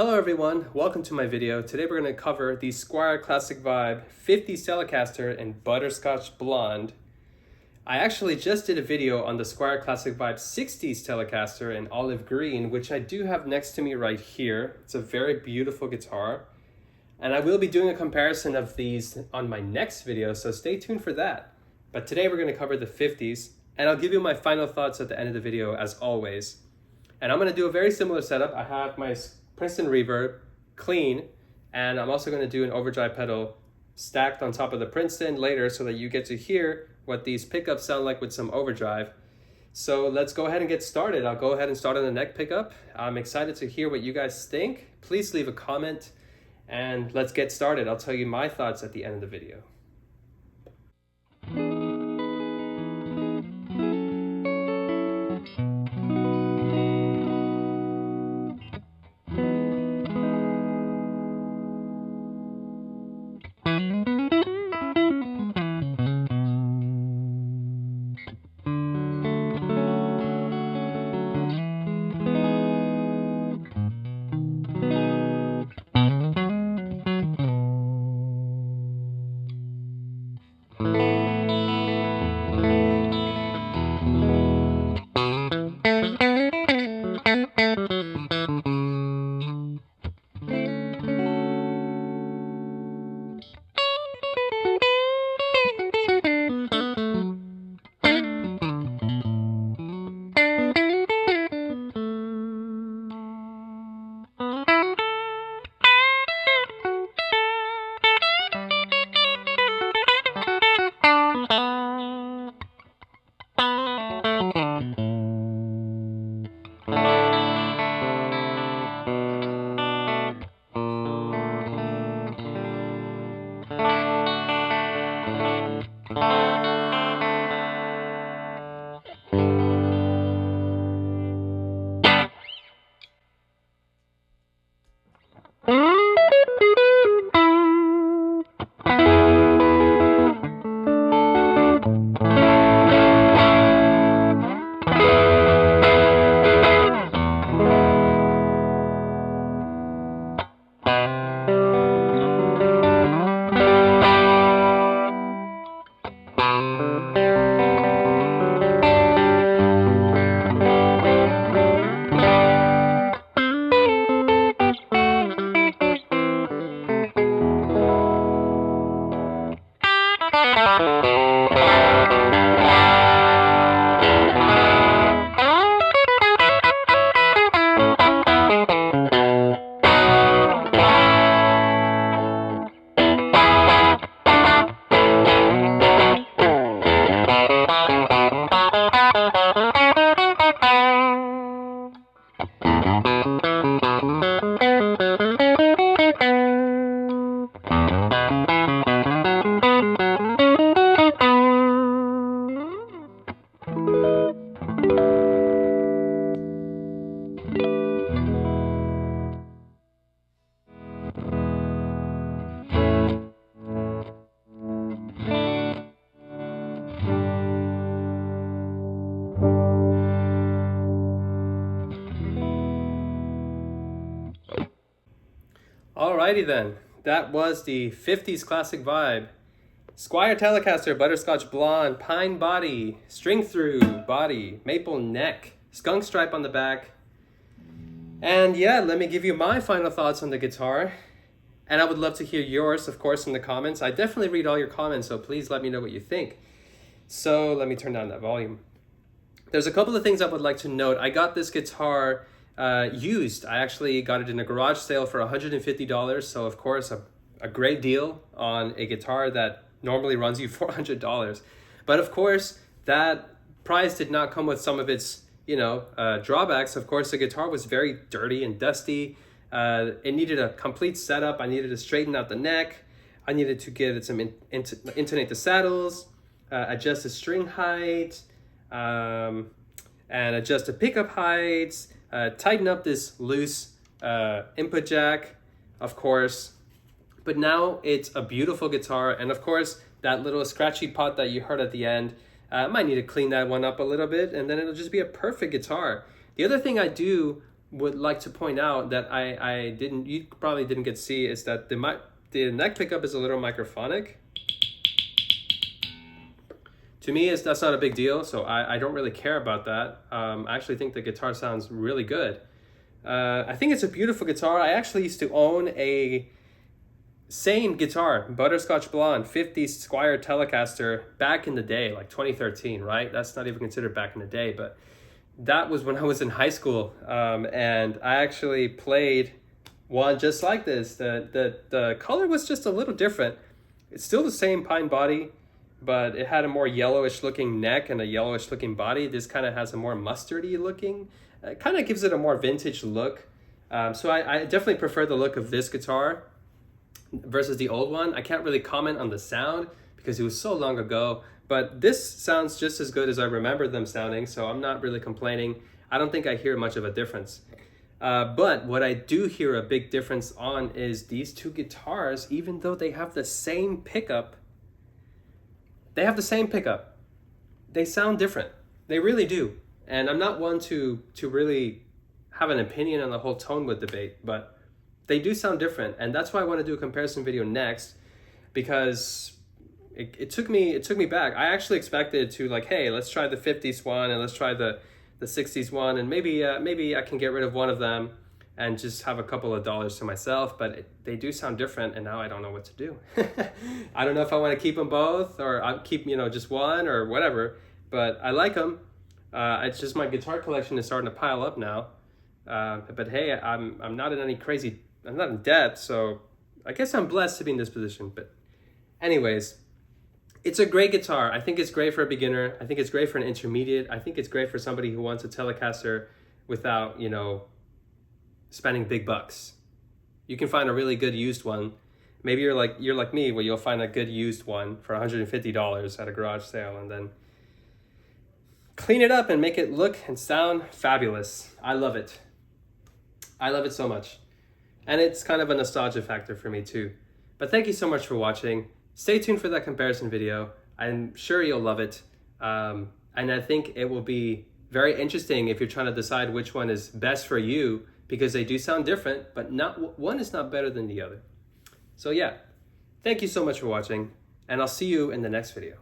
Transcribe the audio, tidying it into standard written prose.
Hello everyone, welcome to my video. Today we're going to cover the Squier Classic Vibe 50's Telecaster in Butterscotch Blonde. I actually just did a video on the Squier Classic Vibe 60's Telecaster in Olive Green, which I do have next to me right here. It's a very beautiful guitar. And I will be doing a comparison of these on my next video, so stay tuned for that. But today we're going to cover the 50's, and I'll give you my final thoughts at the end of the video as always. And I'm going to do a very similar setup. I have my Princeton reverb clean, and I'm also going to do an overdrive pedal stacked on top of the Princeton later so that you get to hear what these pickups sound like with some overdrive. So let's go ahead and get started. I'll go ahead and start on the neck pickup. I'm excited to hear what you guys think. Please leave a comment and let's get started. I'll tell you my thoughts at the end of the video. Alrighty then, that was the 50's Classic Vibe. Squier Telecaster, Butterscotch Blonde, Pine Body, String Through Body, Maple Neck, Skunk Stripe on the back. And yeah, let me give you my final thoughts on the guitar. And I would love to hear yours, of course, in the comments. I definitely read all your comments, so please let me know what you think. So let me turn down that volume. There's a couple of things I would like to note. I got this guitar used. I actually got it in a garage sale for $150, so of course a great deal on a guitar that normally runs you $400. But of course that price did not come with some of its drawbacks. Of course the guitar was very dirty and dusty. It needed a complete setup. I needed to straighten out the neck. I needed to give it some intonate the saddles, adjust the string height, and adjust the pickup heights, tighten up this loose input jack, of course. But now it's a beautiful guitar, and of course that little scratchy pot that you heard at the end, I might need to clean that one up a little bit, and then it'll just be a perfect guitar. The other thing I do would like to point out that you probably didn't get to see is that the neck pickup is a little microphonic. To me, that's not a big deal, so I don't really care about that. I actually think the guitar sounds really good. I think it's a beautiful guitar. I actually used to own a same guitar, Butterscotch Blonde, 50's Squier Telecaster, back in the day, like 2013, right? That's not even considered back in the day, but that was when I was in high school. And I actually played one just like this. The color was just a little different. It's still the same pine body, but it had a more yellowish looking neck and a yellowish looking body. This kind of has a more mustardy looking, it kind of gives it a more vintage look. So I definitely prefer the look of this guitar versus the old one. I can't really comment on the sound because it was so long ago, but this sounds just as good as I remember them sounding, so I'm not really complaining. I don't think I hear much of a difference. But what I do hear a big difference on is these two guitars, even though they have the same pickup, they sound different. They really do. And I'm not one to really have an opinion on the whole tone wood debate, but they do sound different. And that's why I want to do a comparison video next, because it took me back. I actually expected to, like, hey, let's try the 50s one and let's try the 60s one, and maybe I can get rid of one of them and just have a couple of dollars to myself, but they do sound different, and now I don't know what to do. I don't know if I want to keep them both or I'll keep, just one or whatever, but I like them. It's just my guitar collection is starting to pile up now. But hey, I'm not in any crazy, I'm not in debt, so I guess I'm blessed to be in this position. But anyways, it's a great guitar. I think it's great for a beginner. I think it's great for an intermediate. I think it's great for somebody who wants a Telecaster without, spending big bucks. You can find a really good used one. Maybe you're like me, where you'll find a good used one for $150 at a garage sale and then clean it up and make it look and sound fabulous. I love it. I love it so much. And it's kind of a nostalgia factor for me too. But thank you so much for watching. Stay tuned for that comparison video. I'm sure you'll love it. And I think it will be very interesting if you're trying to decide which one is best for you, because they do sound different, but one is not better than the other. So yeah, thank you so much for watching, and I'll see you in the next video.